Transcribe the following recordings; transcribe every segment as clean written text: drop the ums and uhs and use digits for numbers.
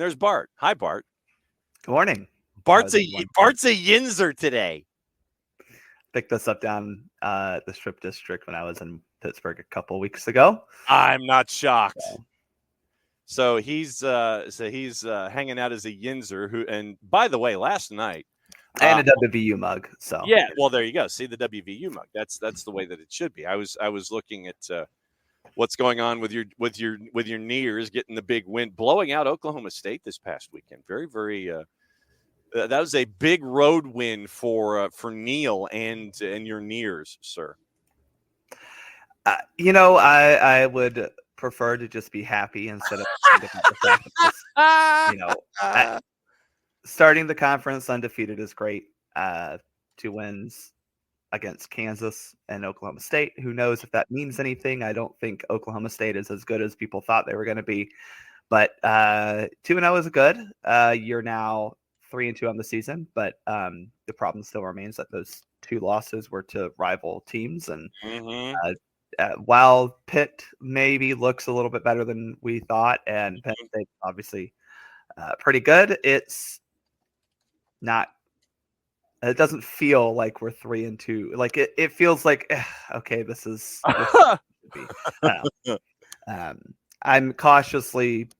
There's Bart. Hi, Bart. Good morning. Bart's a Yinzer today. Picked this up down the Strip District when I was in Pittsburgh a couple weeks ago. I'm not shocked. So he's hanging out as a Yinzer who, and by the way, last night and a WVU mug. So yeah, well there you go. See the WVU mug. That's the way that it should be. I was looking at what's going on with your Neers getting the big win, blowing out Oklahoma State this past weekend. Very, very. That was a big road win for Neil and your Neers, sir. I would prefer to just be happy instead of starting the conference undefeated is great. 2 wins against Kansas and Oklahoma State. Who knows if that means anything? I don't think Oklahoma State is as good as people thought they were going to be. But 2-0 is good. You're now 3-2 on the season, but the problem still remains that those 2 losses were to rival teams. And while Pitt maybe looks a little bit better than we thought, and Penn State obviously pretty good, it's not. It doesn't feel like we're 3-2. Like it feels like okay, this is. I'm cautiously.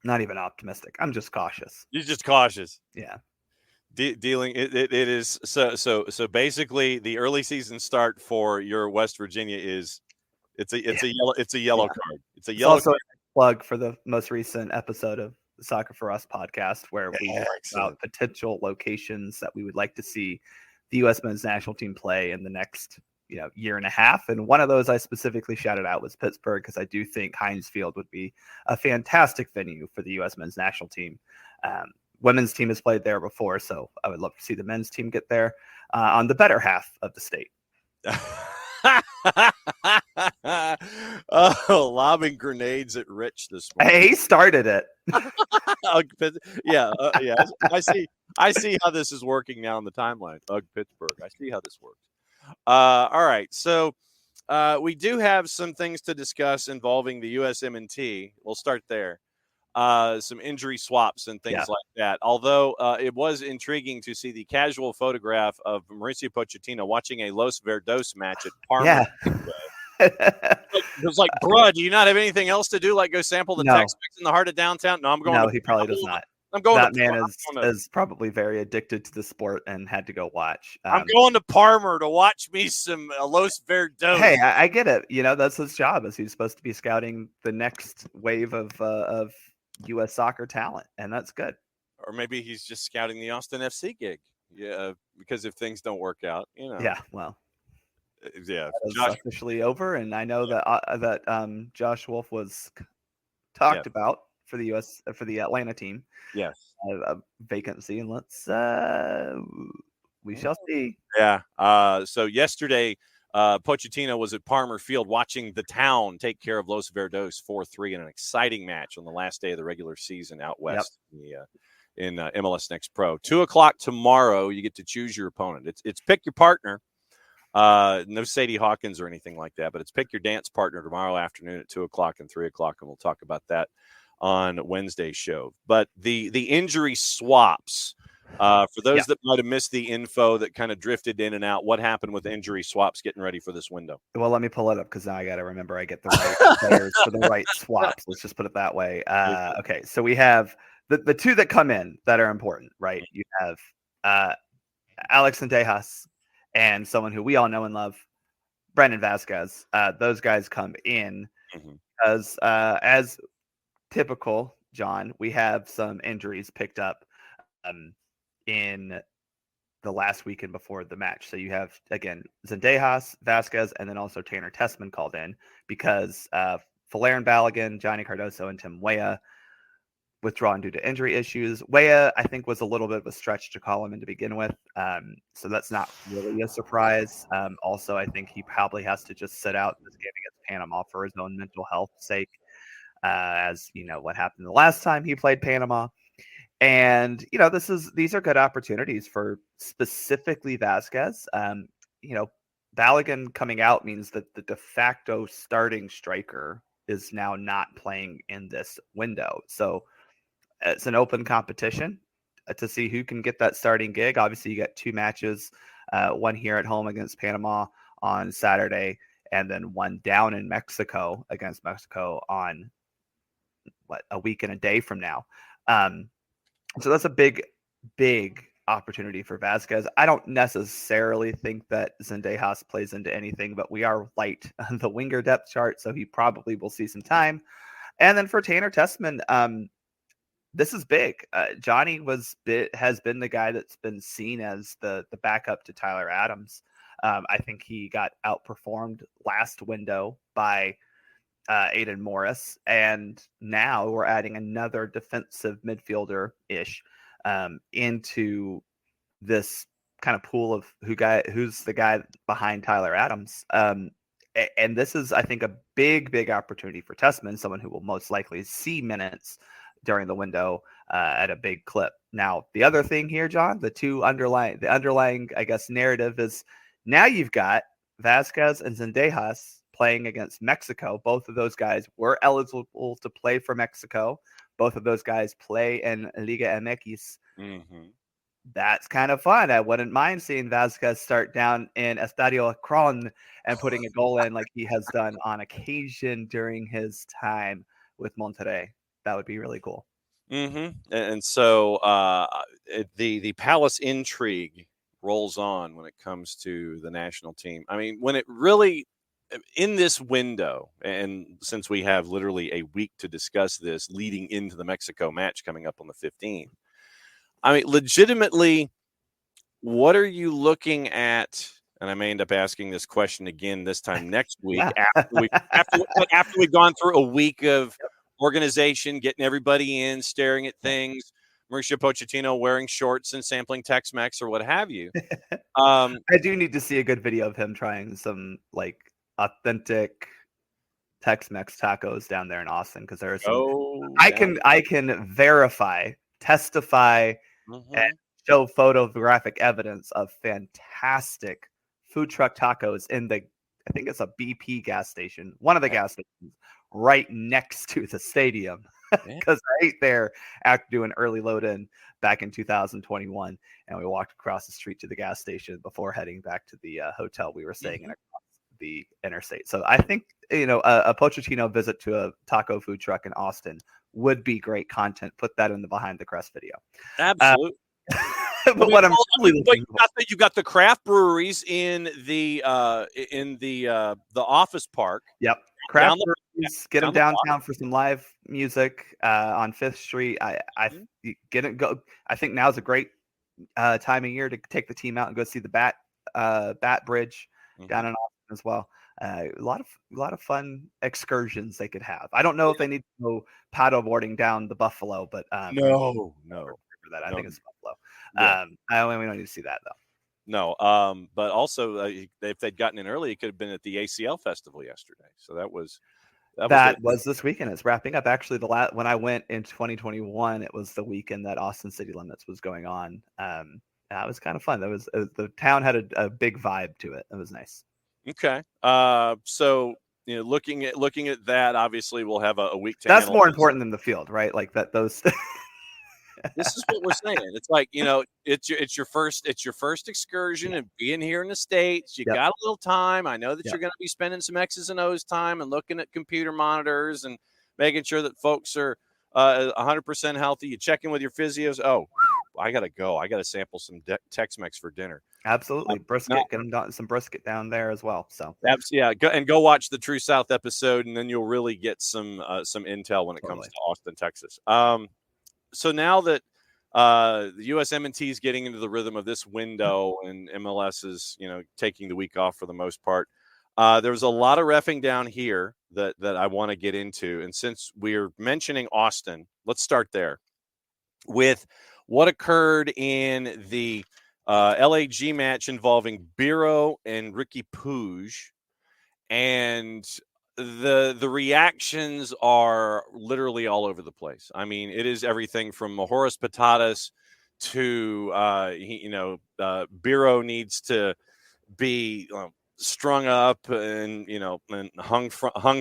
Not even optimistic. I'm just cautious. You're just cautious. Yeah. Dealing it is so basically the early season start for your West Virginia is it's a yellow card. It's a yellow also card. A plug for the most recent episode of the Soccer for Us podcast where we talk about potential locations that we would like to see the U.S. men's national team play in the next year and a half. And one of those I specifically shouted out was Pittsburgh, because I do think Heinz Field would be a fantastic venue for the U.S. men's national team. Women's team has played there before, so I would love to see the men's team get there on the better half of the state. Lobbing grenades at Rich this morning. Hey, he started it. Yeah. I see how this is working now on the timeline. Pittsburgh. I see how this works. All right, so we do have some things to discuss involving the USMNT. We'll start there. Some injury swaps and things like that. Although it was intriguing to see the casual photograph of Mauricio Pochettino watching a Los Verdos match at Parma. It was like, bruh, do you not have anything else to do? Like go sample the Tex-Mex in the heart of downtown? No, I'm going. No, he probably does not. I'm going. That man is probably very addicted to the sport and had to go watch. I'm going to Parma to watch me some Los Verdos. Hey, I get it. That's his job. Is he's supposed to be scouting the next wave of U.S. soccer talent, and that's good. Or maybe he's just scouting the Austin FC gig. Yeah, because if things don't work out, Yeah, well. Yeah, Josh officially over, and I know that Josh Wolf was talked about for the Atlanta team. Yes, a vacancy, and we shall see. Yeah. So yesterday, Pochettino was at Palmer Field watching the town take care of Los Verdos 4-3 in an exciting match on the last day of the regular season out west in MLS Next Pro. 2:00 tomorrow. You get to choose your opponent. It's pick your partner. No Sadie Hawkins or anything like that, but it's pick your dance partner tomorrow afternoon at 2:00 and 3:00, and we'll talk about that on Wednesday's show. But the injury swaps, for those that might have missed the info that kind of drifted in and out, what happened with injury swaps getting ready for this window? Well, let me pull it up because now I got to remember I get the right players for the right swaps. Let's just put it that way. Okay, so we have the 2 that come in that are important, right? You have Alex Sendejas and someone who we all know and love, Brandon Vasquez. Those guys come in because as typical, John, we have some injuries picked up in the last weekend before the match. So you have, again, Zendejas, Vasquez, and then also Tanner Tessman called in because Valerian Balogun, Johnny Cardoso, and Tim Weah withdrawn due to injury issues. Weah, I think, was a little bit of a stretch to call him in to begin with. So that's not really a surprise. Also, I think he probably has to just sit out this game against Panama for his own mental health sake. As you know, what happened the last time he played Panama. And, these are good opportunities for specifically Vasquez. Balogun coming out means that the de facto starting striker is now not playing in this window. So it's an open competition to see who can get that starting gig. Obviously, you got 2 matches, one here at home against Panama on Saturday, and then one down in Mexico against Mexico on a week and a day from now. So that's a big opportunity for Vasquez. I don't necessarily think that Zendejas plays into anything, but we are light on the winger depth chart, so he probably will see some time. And then for Tanner Tessman, this is big. Johnny has been the guy that's been seen as the backup to Tyler Adams. I think he got outperformed last window by Aiden Morris, and now we're adding another defensive midfielder-ish into this kind of pool of who's the guy behind Tyler Adams. And this is, I think, a big opportunity for Tessman, someone who will most likely see minutes during the window at a big clip. Now, the other thing here, John, the underlying, I guess, narrative is now you've got Vasquez and Zendejas playing against Mexico. Both of those guys were eligible to play for Mexico. Both of those guys play in Liga MX. Mm-hmm. That's kind of fun. I wouldn't mind seeing Vasquez start down in Estadio Akron and putting a goal in like he has done on occasion during his time with Monterrey. That would be really cool. Mm-hmm. And so the Palace intrigue rolls on when it comes to the national team. I mean, when it really in this window, and since we have literally a week to discuss this leading into the Mexico match coming up on the 15th, I mean, legitimately, what are you looking at? And I may end up asking this question again this time next week after we've gone through a week of organization, getting everybody in, staring at things, Mauricio Pochettino wearing shorts and sampling Tex-Mex or what have you. I do need to see a good video of him trying some like authentic Tex-Mex tacos down there in Austin, because there are some. I can verify, testify, and show photographic evidence of fantastic food truck tacos in I think it's a BP gas station, one of the gas stations right next to the stadium. Because I ate there after doing early load-in back in 2021, and we walked across the street to the gas station before heading back to the hotel we were staying in across the interstate. So I think, a Pochettino visit to a taco food truck in Austin would be great content. Put that in the behind the crest video. Absolutely. But what I'm really looking for, you got the craft breweries in the office park. Yep. Craft breweries, get them downtown for some live music on 5th Street. I think now's a great time of year to take the team out and go see the Bat Bridge down in Austin as well. A lot of fun excursions they could have. I don't know if they need to go paddleboarding down the Buffalo, but no. That I think it's Buffalo. Yeah. We don't need to see that though. No, but also if they'd gotten in early, it could have been at the ACL festival yesterday. So that was this weekend. It's wrapping up. Actually, when I went in 2021, it was the weekend that Austin City Limits was going on. That was kind of fun. That was the town had a big vibe to it. It was nice. Okay. So looking at that, obviously we'll have a week to. That's more important than the field, right? Like that. Those. This is what we're saying. It's like, it's your first excursion and being here in the States. You got a little time. I know that you're going to be spending some X's and O's time and looking at computer monitors and making sure that folks are 100% healthy. You check in with your physios. Oh, I got to go. I got to sample some Tex-Mex for dinner. Absolutely. Brisket. Get them some brisket down there as well. So go watch the True South episode, and then you'll really get some intel when it comes to Austin, Texas. So now that the USMNT is getting into the rhythm of this window and MLS is, taking the week off for the most part, there's a lot of reffing down here that I want to get into. And since we're mentioning Austin, let's start there with what occurred in the LAG match involving Biro and Ricky Puig. And the reactions are literally all over the place. I mean, it is everything from Mahoras Patatas to Biro needs to be strung up and and hung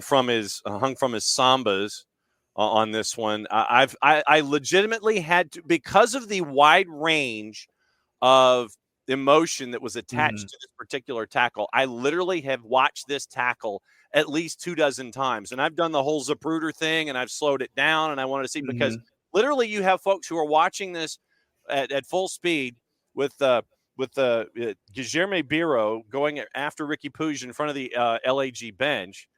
from his sambas on this one. I legitimately had to, because of the wide range of emotion that was attached to this particular tackle. I literally have watched this tackle at least 24 times, and I've done the whole Zapruder thing, and I've slowed it down, and I wanted to see because literally you have folks who are watching this at full speed with Guilherme Biro going after Ricky Puig in front of the LAG bench.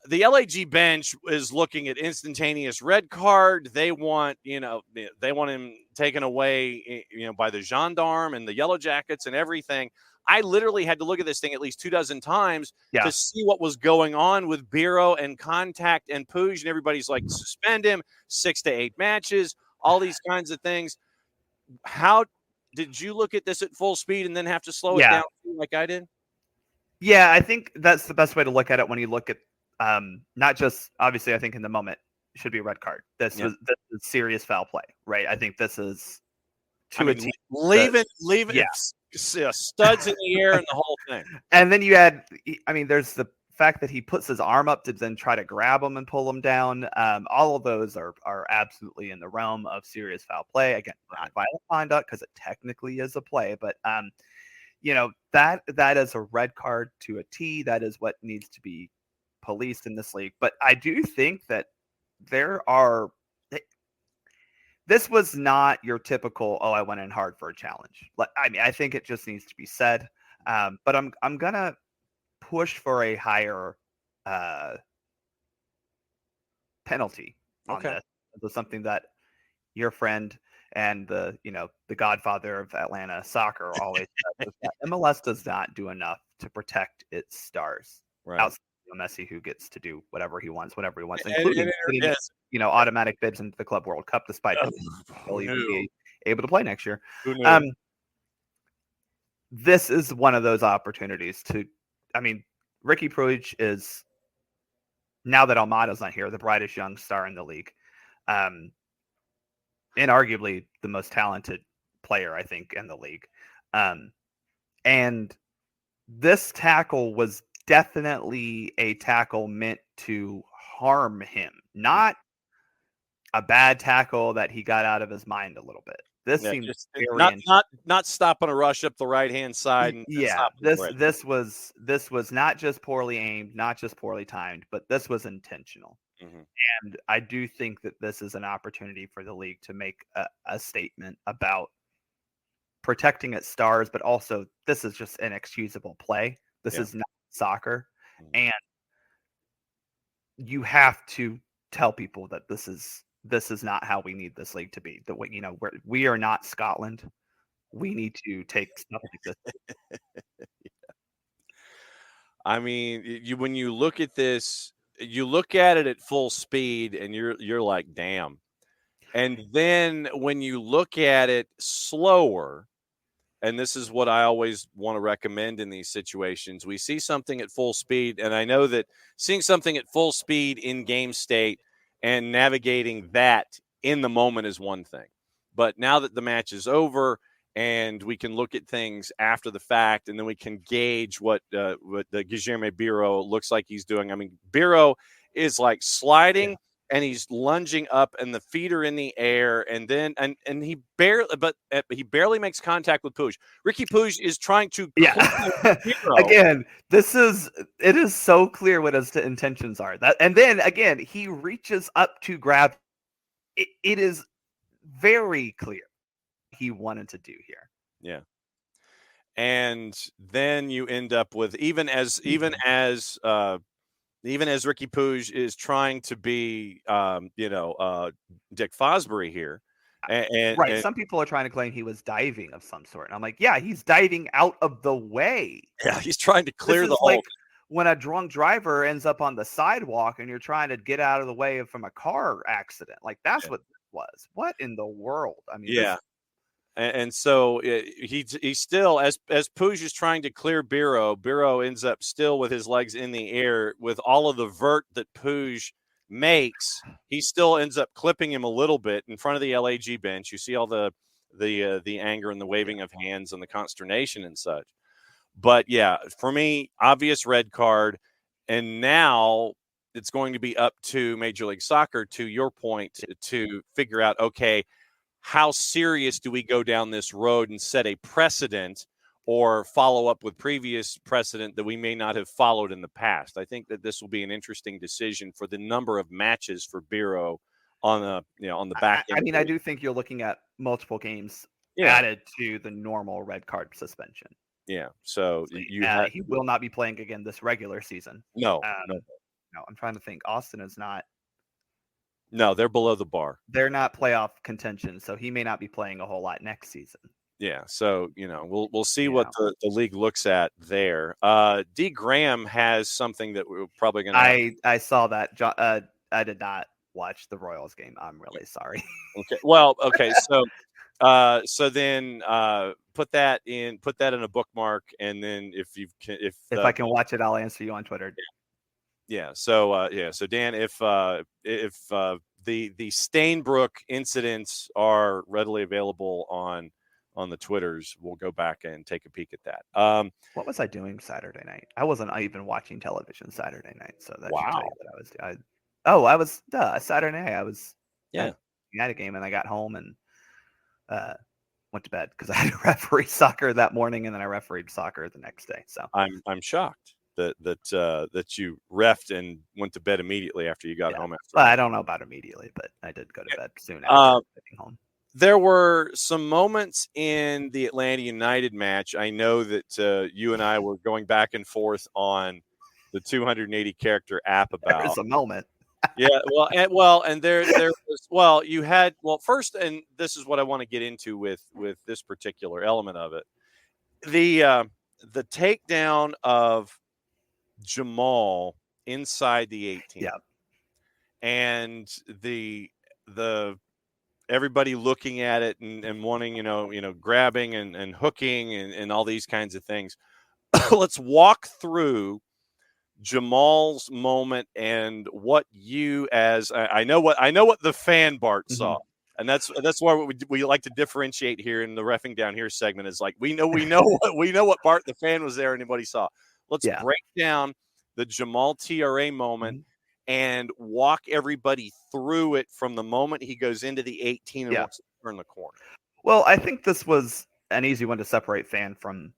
The LAG bench is looking at instantaneous red card. They want him taken away, by the gendarme and the Yellow Jackets and everything. I literally had to look at this thing at least 24 times to see what was going on with Biro and contact and Puig, and everybody's like, suspend him, 6 to 8 matches, all these kinds of things. How did you look at this at full speed and then have to slow it down like I did? Yeah, I think that's the best way to look at it when you look at not just, obviously, I think in the moment it should be a red card. This is serious foul play, right? I think this is leaving studs in the air and the whole thing. And then you add, there's the fact that he puts his arm up to then try to grab him and pull him down. All of those are absolutely in the realm of serious foul play. Again, not violent conduct because it technically is a play, but that is a red card to a T. That is what needs to be policed in this league. But I do think that this was not your typical, I went in hard for a challenge. I think it just needs to be said. But I'm gonna push for a higher penalty on this. It was something that your friend and the godfather of Atlanta soccer always says, that MLS does not do enough to protect its stars. Right. Outside of Messi, who gets to do whatever he wants, including getting, automatic bids into the Club World Cup, despite he'll even be able to play next year. This is one of those opportunities to, Ricky Puig is, now that Almada's not here, the brightest young star in the league. And arguably the most talented player, I think, in the league. And this tackle was definitely a tackle meant to harm him, not a bad tackle that he got out of his mind a little bit. This seems not stopping a rush up the right hand side. This was not just poorly aimed, not just poorly timed, but this was intentional. And I do think that this is an opportunity for the league to make a statement about protecting its stars, but also this is just inexcusable play. This is not soccer, and you have to tell people that this is not how we need this league to be. That we are not Scotland. We need to take stuff like this. When you look at this, you look at it at full speed, and you're like, damn. And then when you look at it slower, and this is what I always want to recommend in these situations, we see something at full speed, and I know that seeing something at full speed in game state and navigating that in the moment is one thing. But now that the match is over and we can look at things after the fact, and then we can gauge what the Guilherme Biro looks like he's doing. Biro is like sliding and he's lunging up, and the feet are in the air, and then and he barely makes contact with Puig. Ricky Puig is trying to again. It is so clear what his intentions are. And then again, he reaches up to grab. It is very clear he wanted to do here. Yeah. And then you end up with even as Ricky Puig is trying to be, Dick Fosbury here. And some people are trying to claim he was diving of some sort. And I'm like, yeah, he's diving out of the way. Yeah, he's trying to clear the hole. Like when a drunk driver ends up on the sidewalk and you're trying to get out of the way from a car accident. Like that's what this was. What in the world? And so he still, as Puig is trying to clear Biro ends up still with his legs in the air with all of the vert that Puig makes. He still ends up clipping him a little bit in front of the LAG bench. You see all the anger and the waving of hands and the consternation and such. But yeah, for me, obvious red card. And now it's going to be up to Major League Soccer, to your point, to figure out, okay, how serious do we go down this road and set a precedent or follow up with previous precedent that we may not have followed in the past? I think that this will be an interesting decision for the number of matches for Bureau on the back end. I mean, I do think you're looking at multiple games added to the normal red card suspension. Yeah. So he will not be playing again this regular season. No. No, I'm trying to think. Austin is not. No, they're below the bar. They're not playoff contention, so he may not be playing a whole lot next season. Yeah, so we'll see what the league looks at there. D. Graham has something that we're probably going to. I saw that. I did not watch the Royals game. I'm really sorry. Okay. Well, okay. So then put that in a bookmark, and then if I can watch it, I'll answer you on Twitter. Yeah. So Dan, if the Stainbrook incidents are readily available on the Twitters, we'll go back and take a peek at that. What was I doing Saturday night? I wasn't even watching television Saturday night, so that should tell you what I was doing. I was Saturday night. I was at a game, and I got home and went to bed because I had to referee soccer that morning, and then I refereed soccer the next day. So I'm shocked that you refed and went to bed immediately after you got home. Well, I don't know about immediately, but I did go to bed soon after getting home. There were some moments in the Atlanta United match. I know that you and I were going back and forth on the 280 character app about. There's a moment. And there was, you had, first, and this is what I want to get into with this particular element of it. The takedown of Jamal inside the 18. Yeah. And the everybody looking at it and wanting, grabbing and hooking and all these kinds of things. Let's walk through Jamal's moment and what you I know what the fan Bart saw. And that's why we like to differentiate here in the Reffing Down Here segment is like we know what Bart the fan was there and what he saw. Let's break down the Jamal TRA moment and walk everybody through it from the moment he goes into the 18 and wants to turn the corner. Well, I think this was an easy one to separate fan from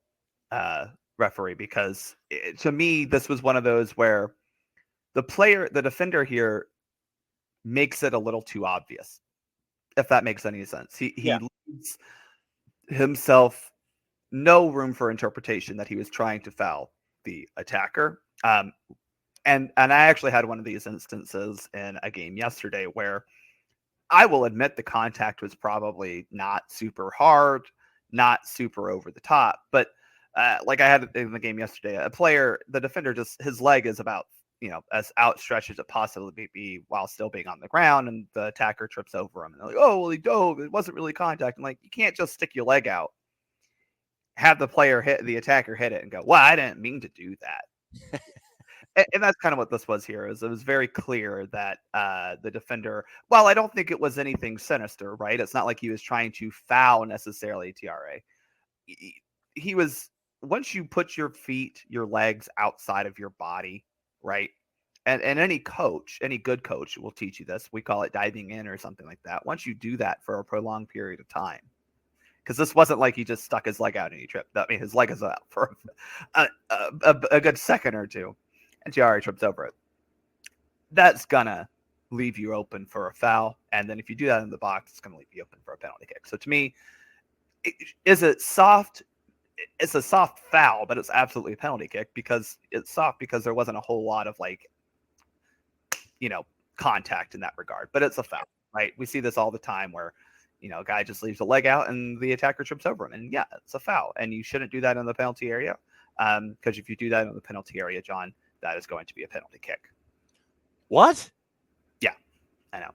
referee because to me, this was one of those where the defender here makes it a little too obvious, if that makes any sense. He leaves himself no room for interpretation that he was trying to foul the attacker. And I actually had one of these instances in a game yesterday where I will admit the contact was probably not super hard, not super over the top, but like I had in the game yesterday, the defender, just his leg is about, as outstretched as it possibly be while still being on the ground, and the attacker trips over him. And they're like, oh, well, he dove. It wasn't really contact. I'm like, you can't just stick your leg out, have the attacker hit it, and go, well, I didn't mean to do that. And that's kind of what this was here. It was very clear that the defender, while I don't think it was anything sinister, right? It's not like he was trying to foul necessarily TRA. He was, once you put your legs outside of your body, right? And any good coach will teach you this. We call it diving in or something like that. Once you do that for a prolonged period of time, because this wasn't like he just stuck his leg out and he tripped. I mean, his leg is out for a good second or two. And TRA trips over it. That's gonna leave you open for a foul, and then if you do that in the box, it's gonna leave you open for a penalty kick. So to me, is it soft? It's a soft foul, but it's absolutely a penalty kick because it's soft because there wasn't a whole lot of contact in that regard. But it's a foul, right? We see this all the time where a guy just leaves a leg out and the attacker trips over him, and it's a foul, and you shouldn't do that in the penalty area because if you do that in the penalty area, John, that is going to be a penalty kick. What? Yeah, I know.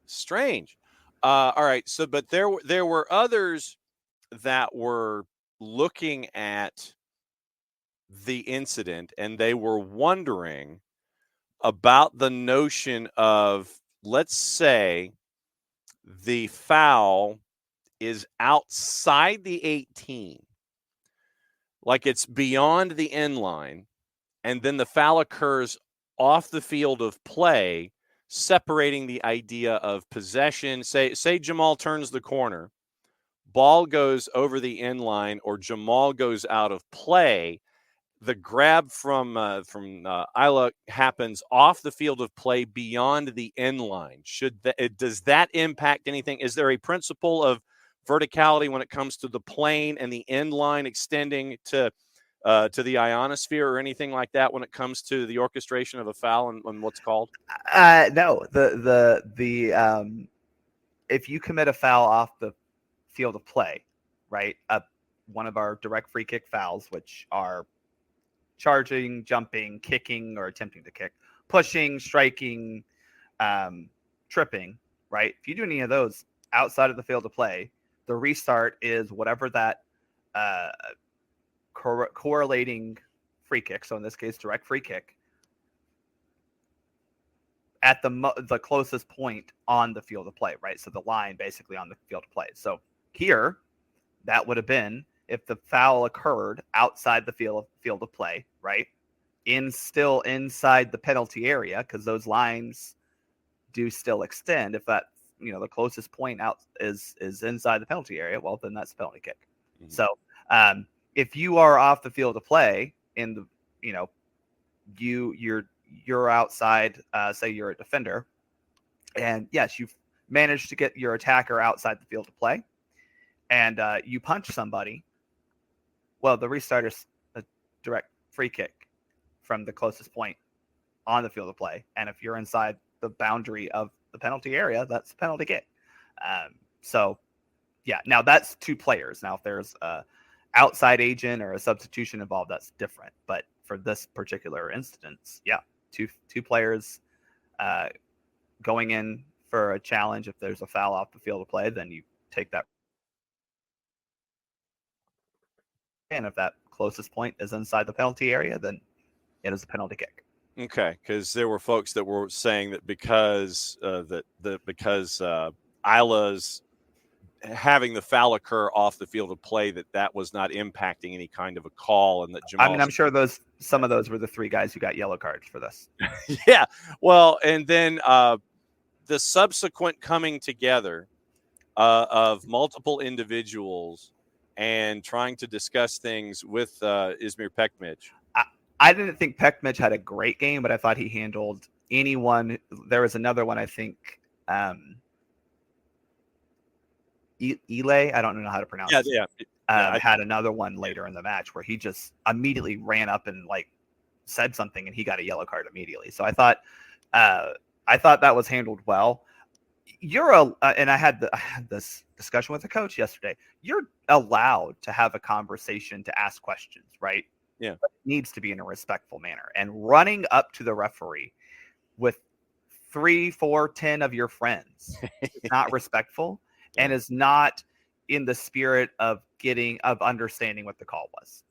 Strange. All right. So, but there were others that were looking at the incident and they were wondering about the notion of, let's say, the foul is outside the 18, like it's beyond the end line. And then the foul occurs off the field of play, separating the idea of possession. Say Jamal turns the corner, ball goes over the end line, or Jamal goes out of play. The grab from Isla happens off the field of play beyond the end line. Does that impact anything? Is there a principle of verticality when it comes to the plane and the end line extending to the ionosphere or anything like that when it comes to the orchestration of a foul and what's called? No. The if you commit a foul off the field of play, right? One of our direct free kick fouls, which are charging, jumping, kicking, or attempting to kick, pushing, striking, tripping, right? If you do any of those outside of the field of play, the restart is whatever that correlating free kick, so in this case, direct free kick, at the closest point on the field of play, right? So the line basically on the field of play. So here, that would have been if the foul occurred outside the field of play, right? Still inside the penalty area, because those lines do still extend. If that, the closest point out is inside the penalty area, well, then that's a penalty kick. Mm-hmm. So if you are off the field of play in the, you're outside, say you're a defender, and yes, you've managed to get your attacker outside the field of play, and you punch somebody, well, the restart is a direct free kick from the closest point on the field of play. And if you're inside the boundary of the penalty area, that's a penalty kick. So, yeah, now that's two players. Now, if there's a outside agent or a substitution involved, that's different. But for this particular instance, yeah, two players going in for a challenge. If there's a foul off the field of play, then you take that. And if that closest point is inside the penalty area, then it is a penalty kick. Okay, because there were folks that were saying that because Isla's having the foul occur off the field of play, that was not impacting any kind of a call, and that Jamal. I mean, I'm sure some of those were the three guys who got yellow cards for this. Yeah, well, and then the subsequent coming together of multiple individuals and trying to discuss things with Izmir Pekmic. I didn't think Pekmic had a great game, but I thought he handled anyone. There was another one, I think, Ile, I don't know how to pronounce it. Yeah. Had another one later in the match where he just immediately ran up and said something, and he got a yellow card immediately. So I thought that was handled well. And I had this discussion with the coach yesterday. You're allowed to have a conversation, to ask questions, right? Yeah. But it needs to be in a respectful manner. And running up to the referee with 3, 4, 10 of your friends is not respectful and is not in the spirit of understanding what the call was.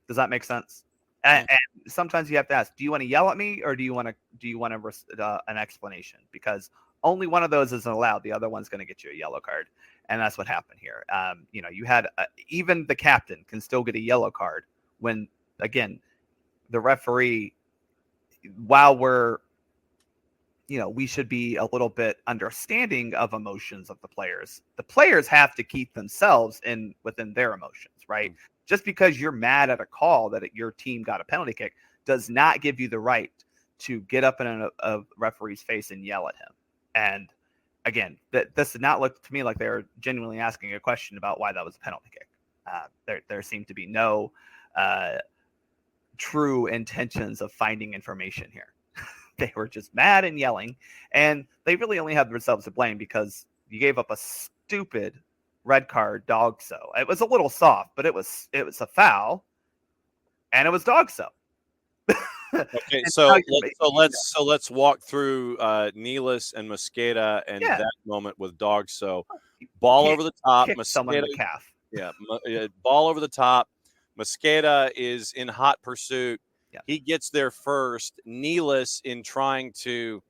Does that make sense? And sometimes you have to ask, do you want to yell at me, or do you want an explanation? Because only one of those is allowed. The other one's going to get you a yellow card. And that's what happened here. You had even the captain can still get a yellow card when, again, the referee, while we should be a little bit understanding of emotions of the players have to keep themselves within their emotions, right? Mm-hmm. Just because you're mad at a call that your team got a penalty kick does not give you the right to get up in a referee's face and yell at him. And again, this did not look to me like they were genuinely asking a question about why that was a penalty kick. There seemed to be no true intentions of finding information here. They were just mad and yelling, and they really only have themselves to blame because you gave up a stupid red card, dog so. It was a little soft, but it was a foul, and it was dog so. Okay, so let's walk through Nealis and Mosqueda and that moment with dog so. Ball over the top, someone in the calf. Yeah, ball over the top. Mosqueda is in hot pursuit. Yeah. He gets there first. Nealis, in trying to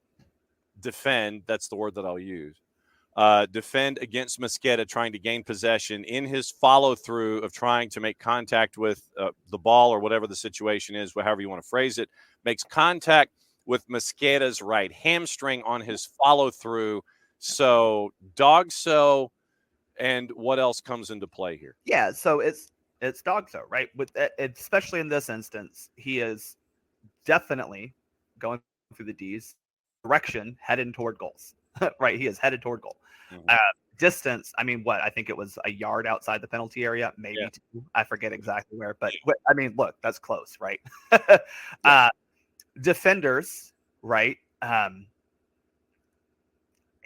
defend, that's the word that I'll use, defend against Mosqueda, trying to gain possession, in his follow-through of trying to make contact with the ball or whatever the situation is, however you want to phrase it, makes contact with Mosqueda's right hamstring on his follow through. So Dogso, and what else comes into play here? Yeah, so it's Dogso, right? With especially in this instance, he is definitely going through the D's direction, heading toward goals. Right, he is headed toward goal. Mhm. Distance, I mean, what? I think it was a yard outside the penalty area, maybe Yeah. two. I forget exactly where, but Yeah. I mean, look, that's close, right? Yeah. Defenders, right?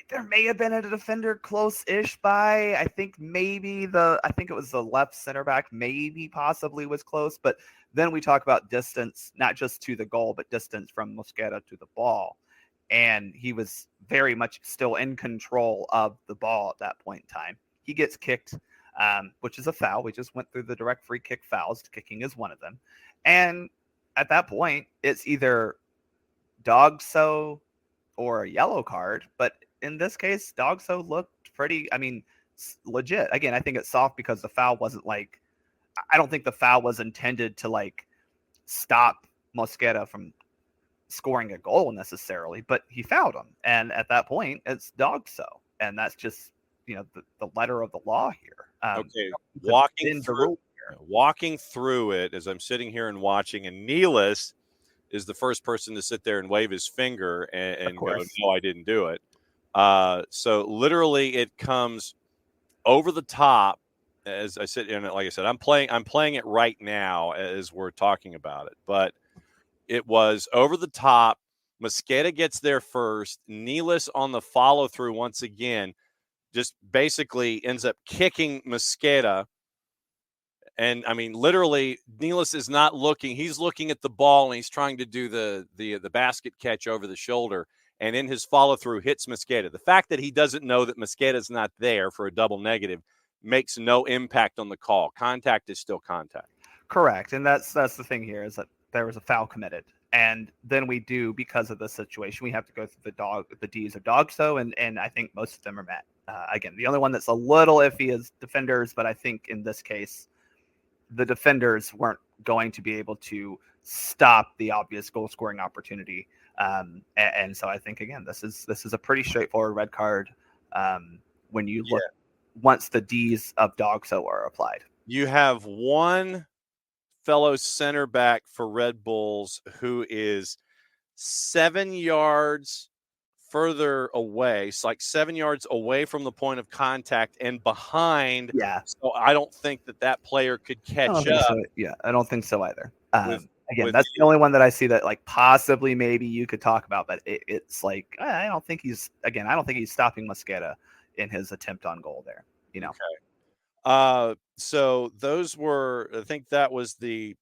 There may have been a defender close-ish by. I think it was the left center back, maybe possibly was close. But then we talk about distance, not just to the goal, but distance from Mosqueda to the ball. And he was very much still in control of the ball at that point in time. He gets kicked, which is a foul. We just went through the direct free kick fouls. Kicking is one of them. And at that point, it's either Dogso or a yellow card. But in this case, Dogso looked pretty, I mean, legit. Again, I think it's soft because the foul wasn't like, I don't think the foul was intended to like stop Mosqueda from scoring a goal necessarily, but he fouled him. And at that point, it's Dogso. And that's just, the letter of the law here. Okay. The Walking through it as I'm sitting here and watching, and Neelis is the first person to sit there and wave his finger and go, no, I didn't do it. So literally it comes over the top as I sit in it. Like I said, I'm playing it right now as we're talking about it, but it was over the top. Mosqueda gets there first. Neelis on the follow through once again, just basically ends up kicking Mosqueda. And I mean, literally, Neelis is not looking. He's looking at the ball and he's trying to do the basket catch over the shoulder. And in his follow through, hits Mosqueda. The fact that he doesn't know that Mosqueda's not there for a double negative makes no impact on the call. Contact is still contact. Correct, and that's the thing here is that there was a foul committed, and then we do, because of the situation, we have to go through the D's of Dogso, and I think most of them are met. Again, the only one that's a little iffy is defenders, but I think in this case, the defenders weren't going to be able to stop the obvious goal scoring opportunity. And so I think, again, this is a pretty straightforward red card when you look once the D's of Dogso are applied. You have one fellow center back for Red Bulls who is 7 yards further away. It's like 7 yards away from the point of contact and behind. Yeah. So I don't think that player could catch up. So. Yeah, I don't think so either. Again, that's the only one that I see that like possibly maybe you could talk about, but it's like I don't think he's stopping Mosqueda in his attempt on goal there. Okay. So those were, I think that was let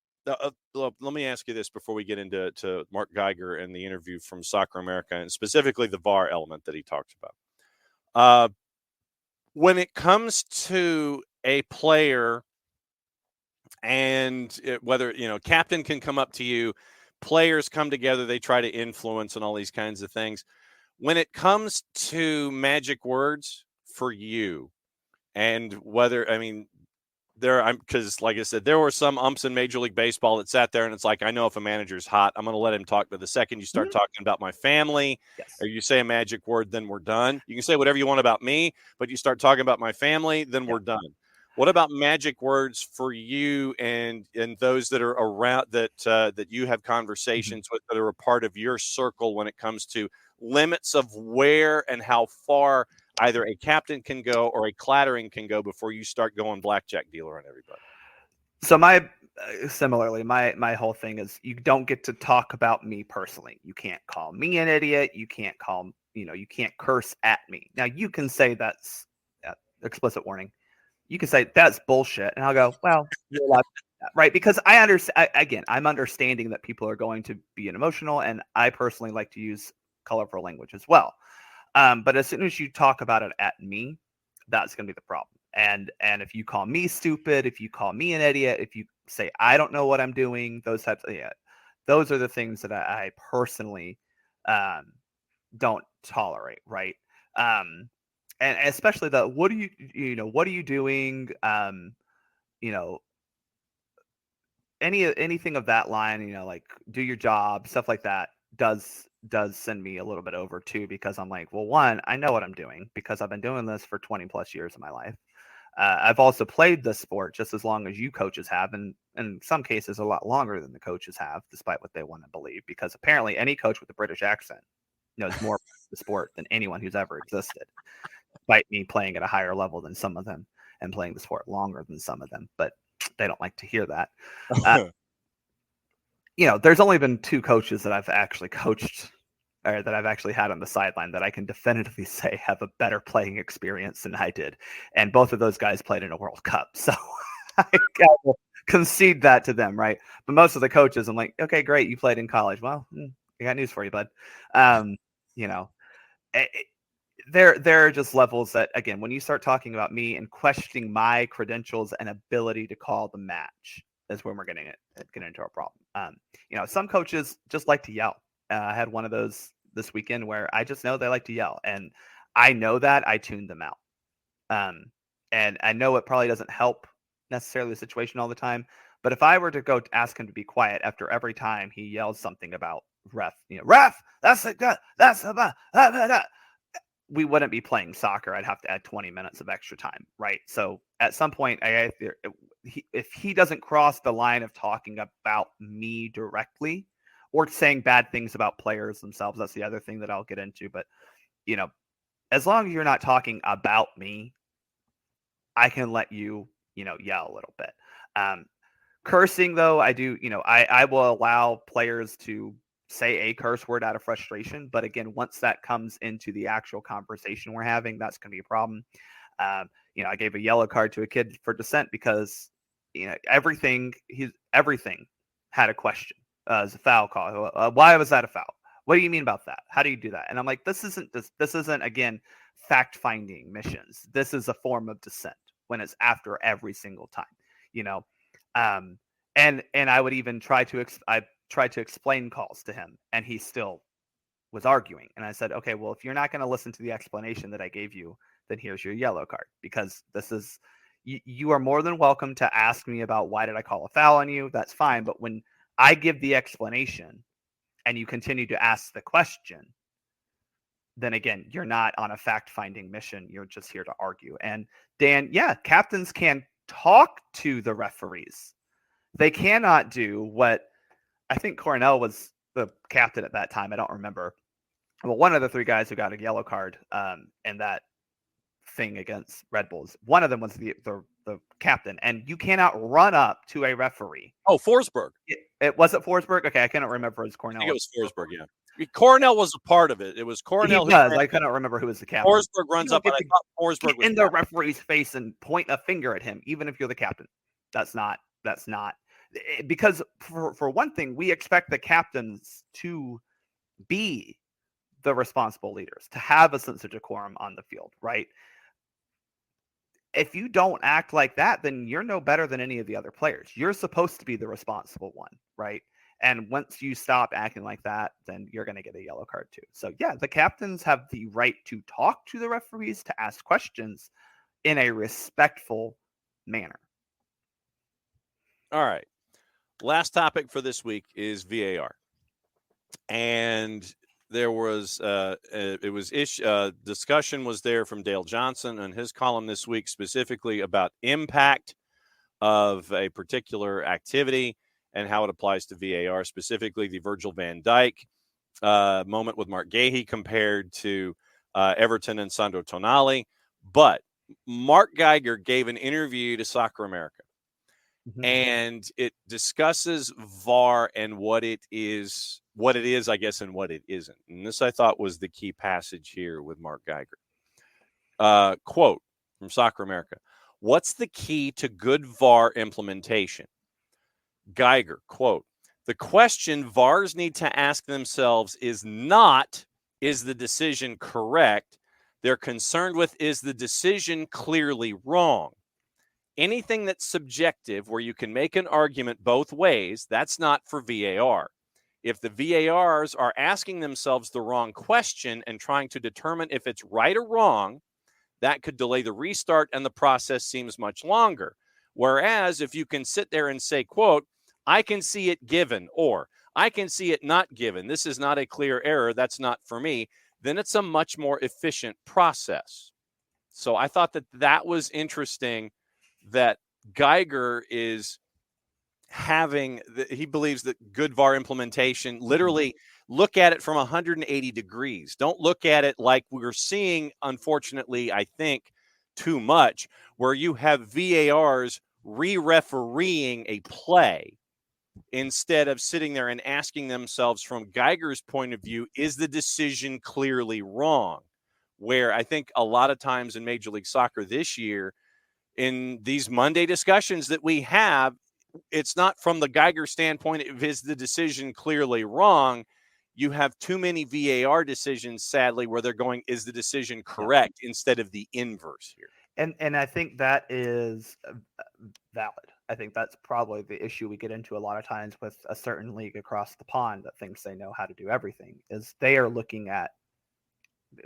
me ask you this before we get into Mark Geiger and the interview from Soccer America, and specifically the VAR element that he talked about. When it comes to a player and whether, captain can come up to you, players come together, they try to influence and all these kinds of things. When it comes to magic words for you, and whether, because like I said, there were some umps in Major League Baseball that sat there and it's like, I know if a manager's hot, I'm going to let him talk. But the second you start talking about my family, or you say a magic word, then we're done. You can say whatever you want about me, but you start talking about my family, then we're done. What about magic words for you and those that are around that you have conversations with, that are a part of your circle when it comes to limits of where and how far either a captain can go or a clattering can go before you start going blackjack dealer on everybody? So similarly, my whole thing is you don't get to talk about me personally. You can't call me an idiot. You can't you can't curse at me. Now you can say that's explicit warning. You can say that's bullshit, and I'll go, well, you're allowed to do that, right? Because I understand. Again, I'm understanding that people are going to be emotional, and I personally like to use colorful language as well. But as soon as you talk about it at me, that's going to be the problem. And if you call me stupid, if you call me an idiot, if you say I don't know what I'm doing, those types of those are the things that I personally don't tolerate, right? And especially what are you doing? Anything of that line, like do your job, stuff like that. does send me a little bit over too, because I'm like, well, one, I know what I'm doing because I've been doing this for 20 plus years of my life. I've also played this sport just as long as you coaches have, and in some cases a lot longer than the coaches have, despite what they want to believe, because apparently any coach with a British accent knows more about the sport than anyone who's ever existed, despite me playing at a higher level than some of them and playing the sport longer than some of them. But they don't like to hear that. There's only been 2 coaches that I've actually coached, or that I've actually had on the sideline, that I can definitively say have a better playing experience than I did. And both of those guys played in a World Cup. So I will concede that to them, right? But most of the coaches, I'm like, okay, great, you played in college. Well, I got news for you, bud. There are just levels that, again, when you start talking about me and questioning my credentials and ability to call the match, is when we're getting into a problem. Some coaches just like to yell. I had one of those this weekend where I just know they like to yell, and I know that I tuned them out. And I know it probably doesn't help necessarily the situation all the time, but if I were to go ask him to be quiet after every time he yells something about ref, that's like that, that's about that, we wouldn't be playing soccer. I'd have to add 20 minutes of extra time, right? So at some point, if he doesn't cross the line of talking about me directly, or saying bad things about players themselves, that's the other thing that I'll get into. But, as long as you're not talking about me, I can let you, yell a little bit. Cursing, though, I do, I will allow players to say a curse word out of frustration. But again, once that comes into the actual conversation we're having, that's going to be a problem. I gave a yellow card to a kid for dissent because, everything had a question. As a foul call. Why was that a foul? What do you mean about that? How do you do that? And I'm like, this isn't again fact-finding missions. This is a form of dissent when it's after every single time, and I would even try to explain calls to him, and he still was arguing. And I said, okay, well, if you're not going to listen to the explanation that I gave you, then here's your yellow card, because this is you are more than welcome to ask me about why did I call a foul on you. That's fine, but when I give the explanation and you continue to ask the question, then again, you're not on a fact-finding mission. You're just here to argue. And Dan, yeah, captains can talk to the referees. They cannot do what I think Cornell was the captain at that time. I don't remember. Well, one of the 3 guys who got a yellow card in that thing against Red Bulls, one of them was the captain, and you cannot run up to a referee. Oh, Forsberg. It was it Forsberg? Okay, I cannot remember his Cornell. I think it was Forsberg, yeah. Cornell was a part of it. It was Cornell. I couldn't remember who was the captain. Forsberg runs up, and I thought Forsberg was in the referee's face and point a finger at him, even if you're the captain. That's not because for one thing, we expect the captains to be the responsible leaders, to have a sense of decorum on the field, right? If you don't act like that, then you're no better than any of the other players. You're supposed to be the responsible one, right? And once you stop acting like that, then you're going to get a yellow card too. So yeah, the captains have the right to talk to the referees, to ask questions in a respectful manner. All right. Last topic for this week is VAR. And there was discussion was there from Dale Johnson and his column this week, specifically about impact of a particular activity and how it applies to VAR, specifically the Virgil van Dijk moment with Mark Gahey compared to Everton and Sandro Tonali. But Mark Geiger gave an interview to Soccer America. Mm-hmm. And it discusses VAR and what it is, I guess, and what it isn't. And this, I thought, was the key passage here with Mark Geiger. Quote from Soccer America: "What's the key to good VAR implementation?" Geiger, quote, "The question VARs need to ask themselves is not, is the decision correct? They're concerned with, is the decision clearly wrong? Anything that's subjective, where you can make an argument both ways, that's not for VAR. If the VARs are asking themselves the wrong question and trying to determine if it's right or wrong, that could delay the restart and the process seems much longer. Whereas if you can sit there and say, quote, I can see it given, or I can see it not given. This is not a clear error. That's not for me. Then it's a much more efficient process. So I thought that was interesting that Geiger is having he believes that good VAR implementation, literally look at it from 180 degrees. Don't look at it like we're seeing, unfortunately, I think too much, where you have VARs re-refereeing a play instead of sitting there and asking themselves from Geiger's point of view, is the decision clearly wrong? Where I think a lot of times in Major League Soccer this year, in these Monday discussions that we have, it's not from the Geiger standpoint, is the decision clearly wrong? You have too many VAR decisions, sadly, where they're going, is the decision correct, instead of the inverse here. And I think that is valid. I think that's probably the issue we get into a lot of times with a certain league across the pond that thinks they know how to do everything, is they are looking at,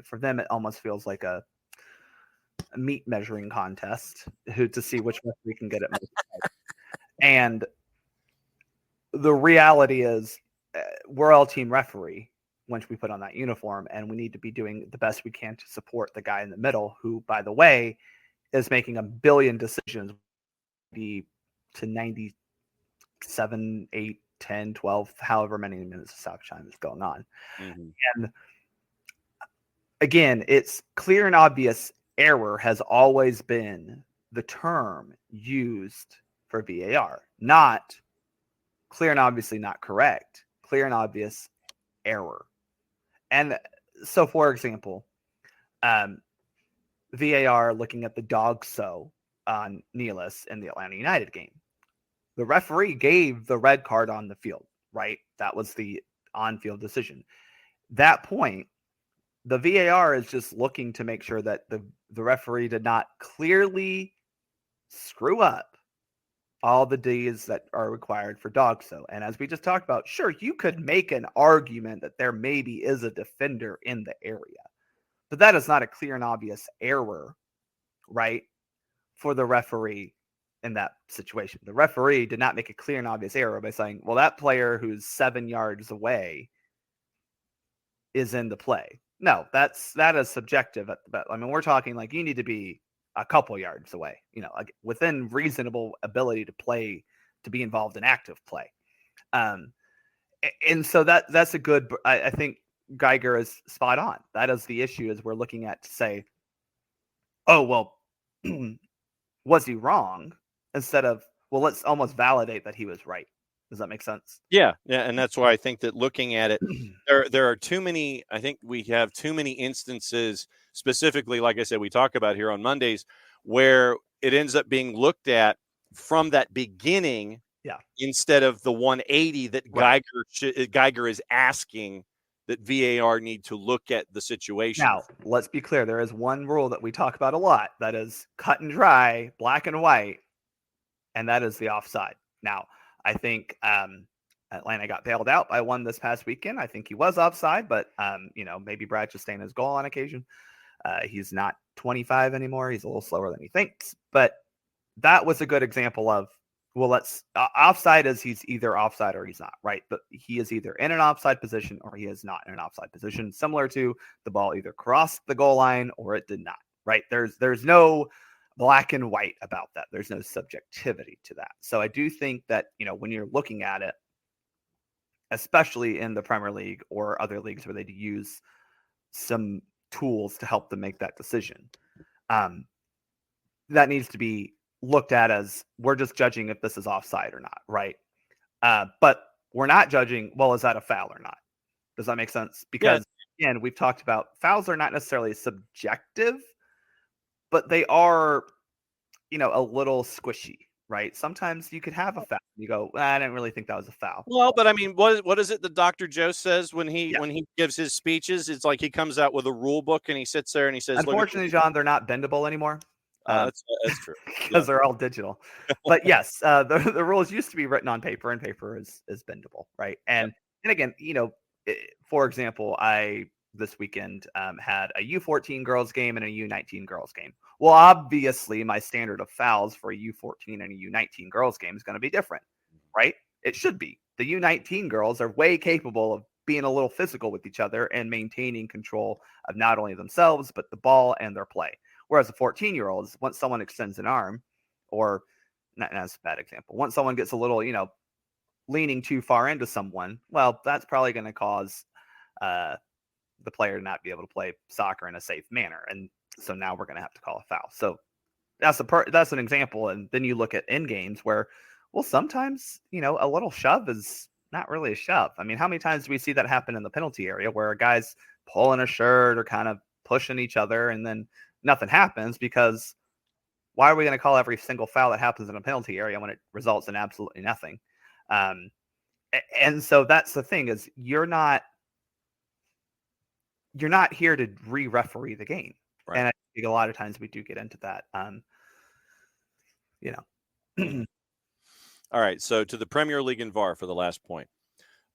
for them, it almost feels like a meat measuring contest to see which one we can get it most right. And the reality is we're all team referee once we put on that uniform, and we need to be doing the best we can to support the guy in the middle, who, by the way, is making a billion decisions to 97, 8, 10, 12, however many minutes of stoppage time is going on. Mm-hmm. And again, it's clear and obvious error has always been the term used for VAR, not clear and obviously not correct, clear and obvious error. And so, for example, VAR looking at the dog so on Nealis in the Atlanta United game. The referee gave the red card on the field, right? That was the on-field decision. That point, the VAR is just looking to make sure that the referee did not clearly screw up all the Ds that are required for dog so. And as we just talked about, sure, you could make an argument that there maybe is a defender in the area, but that is not a clear and obvious error, right, for the referee in that situation. The referee did not make a clear and obvious error by saying, well, that player who's 7 yards away is in the play. No, that is subjective. I mean, we're talking like you need to be a couple yards away, like within reasonable ability to play, to be involved in active play. And so that's a good, I think Geiger is spot on. That is the issue, is we're looking at to say, oh, well, was he wrong? Instead of, well, let's almost validate that he was right. Does that make sense? Yeah. And that's why I think that looking at it, there are too many, I think we have too many instances, specifically, like I said, we talk about here on Mondays, where it ends up being looked at from that beginning, instead of the 180 that Geiger is asking that VAR need to look at the situation. Now, let's be clear. There is one rule that we talk about a lot that is cut and dry, black and white, and that is the offside. Now, I think Atlanta got bailed out by one this past weekend. I think he was offside, but maybe Brad just staying his goal on occasion. He's not 25 anymore. He's a little slower than he thinks. But that was a good example of, well, offside is he's either offside or he's not, right? But he is either in an offside position or he is not in an offside position, similar to the ball either crossed the goal line or it did not, right? There's no black and white about that. There's no subjectivity to that. So I do think that, when you're looking at it, especially in the Premier League or other leagues where they use some tools to help them make that decision, that needs to be looked at as, we're just judging if this is offside or not, right? But we're not judging, well, is that a foul or not? Does that make sense? Because, again, we've talked about fouls are not necessarily subjective, but they are, a little squishy, right? Sometimes you could have a foul. You go, I didn't really think that was a foul. Well, but I mean, what is it that Dr. Joe says when he gives his speeches? It's like he comes out with a rule book and he sits there and he says, unfortunately, John, they're not bendable anymore. That's true. Because they're all digital. But yes, the rules used to be written on paper, and paper is bendable, right? And again, for example, I this weekend had a U14 girls game and a U19 girls game. Well, obviously, my standard of fouls for a U14 and a U19 girls game is going to be different, right? It should be, the U19 girls are way capable of being a little physical with each other and maintaining control of not only themselves, but the ball and their play. Whereas the 14-year-olds, once someone extends an arm, or not, that's a bad example, once someone gets a little, leaning too far into someone, well, that's probably going to cause the player to not be able to play soccer in a safe manner. And so now we're going to have to call a foul. So that's an example. And then you look at end games where, well, sometimes, a little shove is not really a shove. I mean, how many times do we see that happen in the penalty area where a guy's pulling a shirt or kind of pushing each other and then nothing happens? Because why are we going to call every single foul that happens in a penalty area when it results in absolutely nothing? And so that's the thing, is you're not here to re-referee the game. Right. And I think a lot of times we do get into that. All right, so to the Premier League and VAR for the last point.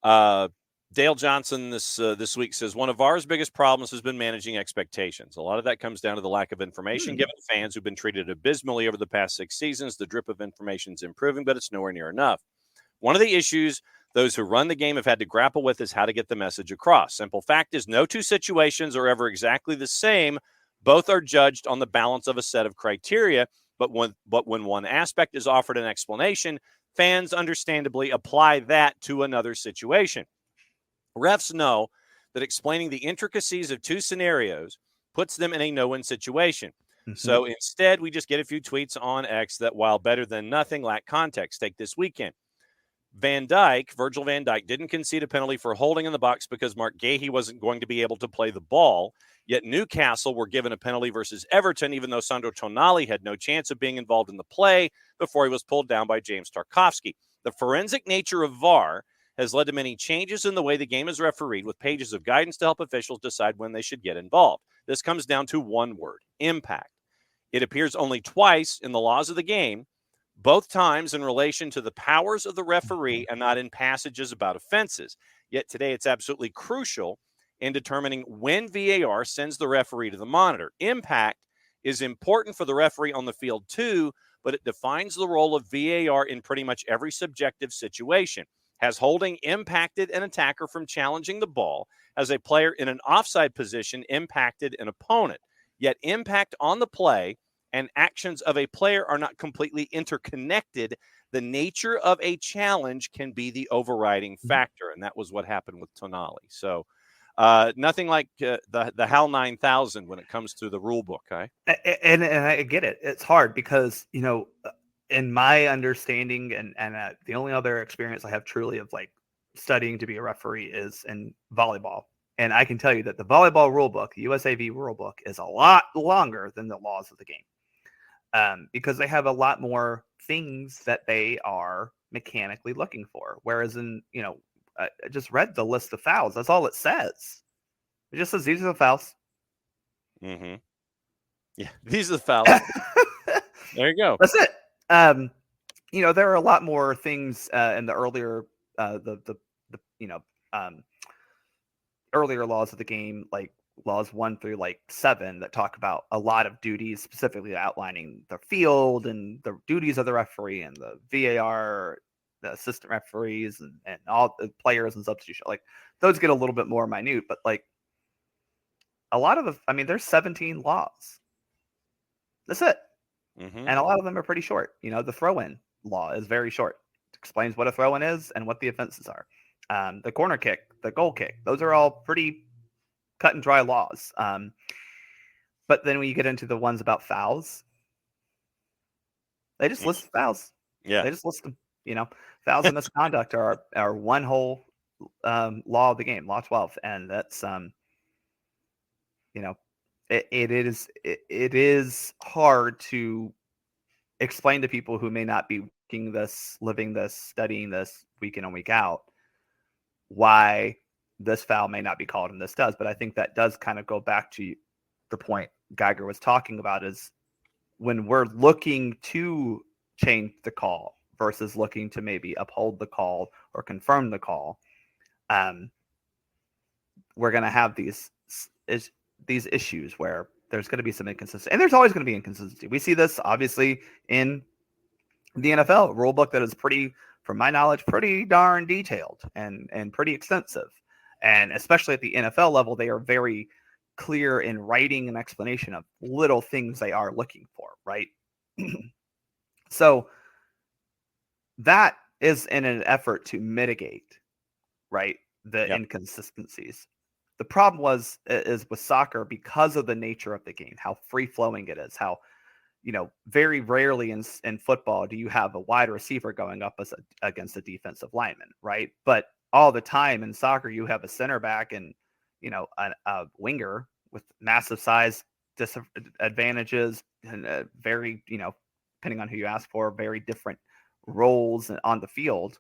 Dale Johnson this week says one of VAR's biggest problems has been managing expectations. A lot of that comes down to the lack of information given to fans who've been treated abysmally over the past 6 seasons. The drip of information is improving, but it's nowhere near enough. One of the issues those who run the game have had to grapple with is how to get the message across. Simple fact is no two situations are ever exactly the same. Both are judged on the balance of a set of criteria, but when one aspect is offered an explanation, fans understandably apply that to another situation. Refs know that explaining the intricacies of two scenarios puts them in a no-win situation. Mm-hmm. So instead, we just get a few tweets on X that, while better than nothing, lack context. Take this weekend. Virgil van Dijk, didn't concede a penalty for holding in the box because Mark Gahey wasn't going to be able to play the ball. Yet Newcastle were given a penalty versus Everton, even though Sandro Tonali had no chance of being involved in the play before he was pulled down by James Tarkowski. The forensic nature of VAR has led to many changes in the way the game is refereed, with pages of guidance to help officials decide when they should get involved. This comes down to one word: impact. It appears only twice in the laws of the game, both times in relation to the powers of the referee and not in passages about offenses. Yet today it's absolutely crucial in determining when VAR sends the referee to the monitor. Impact is important for the referee on the field too, but it defines the role of VAR in pretty much every subjective situation. Has holding impacted an attacker from challenging the ball? Has a player in an offside position impacted an opponent? Yet impact on the play and actions of a player are not completely interconnected. The nature of a challenge can be the overriding factor, and that was what happened with Tonali. So nothing like the HAL 9000 when it comes to the rule book. And I get it. It's hard because, in my understanding and the only other experience I have truly of like studying to be a referee is in volleyball. And I can tell you that the volleyball rule book, the USAV rule book, is a lot longer than the laws of the game. Because they have a lot more things that they are mechanically looking for. Whereas in, I just read the list of fouls. That's all it says. It just says these are the fouls. Mm-hmm. Yeah, these are the fouls. There you go. That's it. There are a lot more things in the earlier earlier laws of the game, like laws 1 through 7, that talk about a lot of duties, specifically outlining the field and the duties of the referee and the VAR, the assistant referees, and all the players and substitution. Like those get a little bit more minute, but a lot of there's 17 laws. That's it. Mm-hmm. And a lot of them are pretty short. The throw-in law is very short. It explains what a throw-in is and what the offenses are. The corner kick, the goal kick, those are all pretty cut and dry laws. But then when you get into the ones about fouls, they just list fouls. Yeah. They just list them. Fouls and misconduct are one whole law of the game, law 12. And that's, it is hard to explain to people who may not be working this, living this, studying this week in and week out, why this foul may not be called and this does. But I think that does kind of go back to the point Geiger was talking about, is when we're looking to change the call versus looking to maybe uphold the call or confirm the call, we're going to have these issues where there's going to be some inconsistency, and there's always going to be inconsistency. We see this obviously in the NFL rule book that is pretty from my knowledge, pretty darn detailed and pretty extensive. And especially at the NFL level, they are very clear in writing an explanation of little things they are looking for, right? So that is in an effort to mitigate, right, the inconsistencies. The problem is with soccer, because of the nature of the game, how free-flowing it is, how, very rarely in football do you have a wide receiver going up against a defensive lineman, right? But all the time in soccer, you have a center back and, a winger with massive size disadvantages and very, depending on who you ask for, very different roles on the field.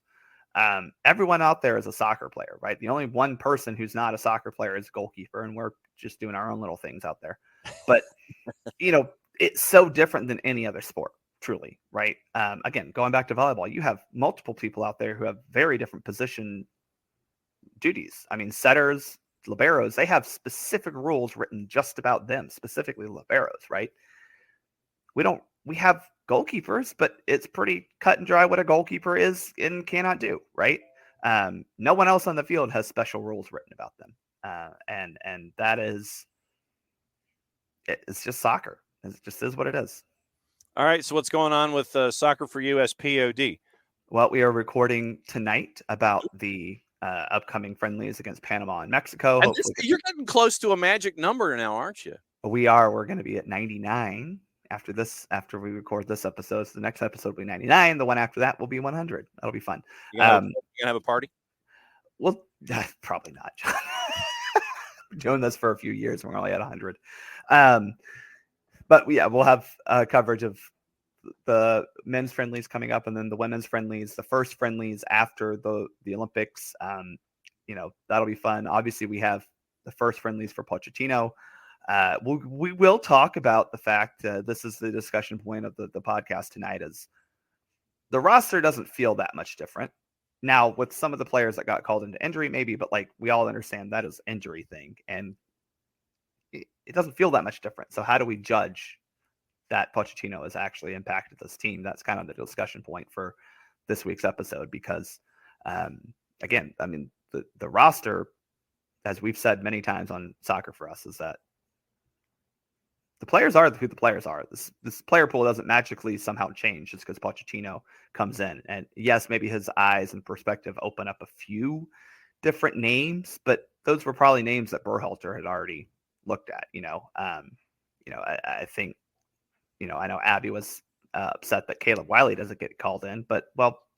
Everyone out there is a soccer player, right? The only one person who's not a soccer player is goalkeeper, and we're just doing our own little things out there. But, it's so different than any other sport, truly, right? Again, going back to volleyball, you have multiple people out there who have very different position duties. I mean, setters, liberos, they have specific rules written just about them, specifically liberos, right? We have goalkeepers, but it's pretty cut and dry what a goalkeeper is and cannot do, right? No one else on the field has special rules written about them. And that is, it's just soccer. It just is what it is. All right. So what's going on with Soccer for USPOD? Well, we are recording tonight about the upcoming friendlies against Panama and Mexico. And you're getting close to a magic number now, aren't you? We are. We're going to be at 99 after we record this episode. So the next episode will be 99. The one after that will be 100. That'll be fun. You gonna have a party? Well, probably not, John. We're doing this for a few years and we're only at 100. But yeah, we'll have coverage of the men's friendlies coming up, and then the women's friendlies, the first friendlies after the Olympics. That'll be fun. Obviously, we have the first friendlies for Pochettino. We will talk about the fact this is the discussion point of the podcast tonight, is the roster doesn't feel that much different now with some of the players that got called into injury, maybe, but like we all understand that is injury thing, and it doesn't feel that much different. So how do we judge that Pochettino has actually impacted this team? That's kind of the discussion point for this week's episode, because again, I mean, the roster, as we've said many times on Soccer for Us, is that the players are who the players are. This player pool doesn't magically somehow change just because Pochettino comes in. And yes, maybe his eyes and perspective open up a few different names, but those were probably names that Berhalter had already looked at. I think, I know Abby was upset that Caleb Wiley doesn't get called in, but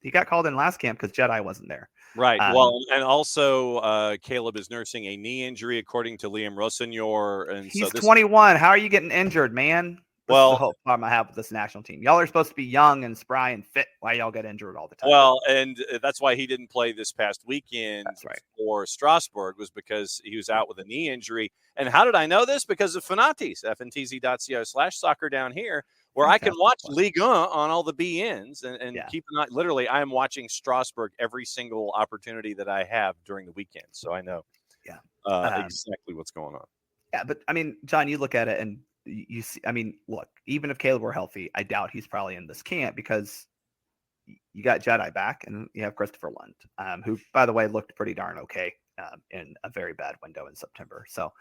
he got called in last camp because Jedi wasn't there. Right. And also Caleb is nursing a knee injury, according to Liam Rossignol. And he's 21. How are you getting injured, man? This is the whole problem I have with this national team. Y'all are supposed to be young and spry and fit. Why y'all get injured all the time? Well, and that's why he didn't play this past weekend. That's right. For Strasbourg, was because he was out with a knee injury. And how did I know this? Because of Fanati's, fntz.co/soccer down here, where I can watch Ligue 1 on all the BNs and keep an eye. Literally, I am watching Strasbourg every single opportunity that I have during the weekend. So I know exactly what's going on. Yeah, but I mean, John, you look at it and you see, I mean, look, even if Caleb were healthy, I doubt he's probably in this camp, because you got Jedi back and you have Christopher Lund, who, by the way, looked pretty darn okay in a very bad window in September. So,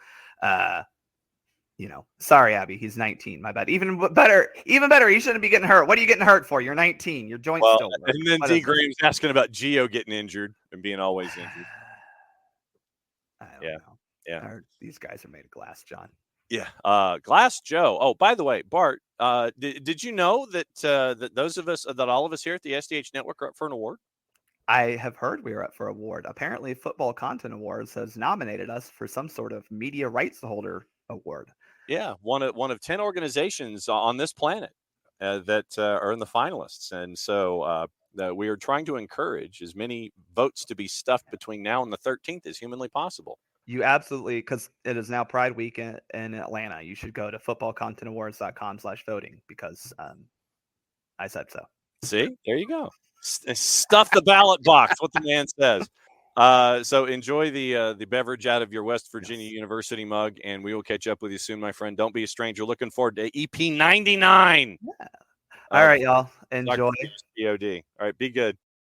sorry, Abby, he's 19. My bad. Even better. You shouldn't be getting hurt. What are you getting hurt for? You're 19. Your joint's still hurt. And then D. Graham's asking about Gio getting injured and being always injured. I don't know. Yeah. These guys are made of glass, John. Yeah. Glass Joe. Oh, by the way, Bart, did you know that that all of us here at the SDH Network are up for an award? I have heard we are up for an award. Apparently, Football Content Awards has nominated us for some sort of media rights holder award. Yeah, one of 10 organizations on this planet that are in the finalists, and so we are trying to encourage as many votes to be stuffed between now and the 13th as humanly possible. You absolutely, because it is now Pride Week in Atlanta. You should go to footballcontentawards.com/voting, because I said so. See, there you go. Stuff the ballot box. What the man says. So enjoy the beverage out of your West Virginia University mug, and we will catch up with you soon, my friend. Don't be a stranger. Looking forward to EP 99. Yeah. All right, y'all. Enjoy. POD. All right, be good.